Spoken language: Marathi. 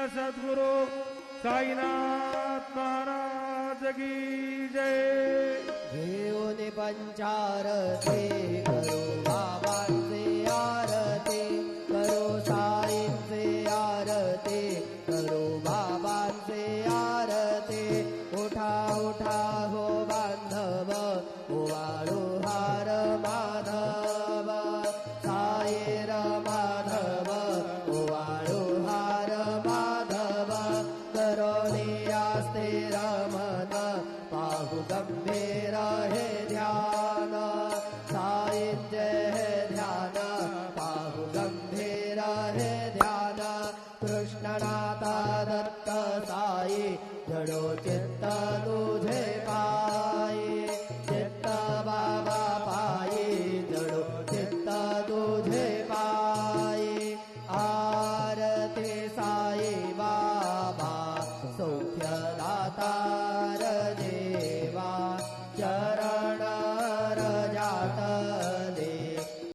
सद्गुरु साईनाथ महाराज की जय। घेऊन पंचारती करो बाबांचे आरती, करो साईंचे आरती, करो बाबांचे आरती। उठा उठा हो बांधव, ओवाळू हार माधव, साईर माधव, ओवाळू हार माधव। करोनी आस्ते रमन, पाहू गंभीर हे ध्यान, साईंचे हे ध्यान, पाहू गंभीर हे ध्यान। कृष्णनाथा दत्त साई, जडो चित्त तुझे पायी, चित्त बाबा पायी, जडो चित्त तुझे पायी। आरती साई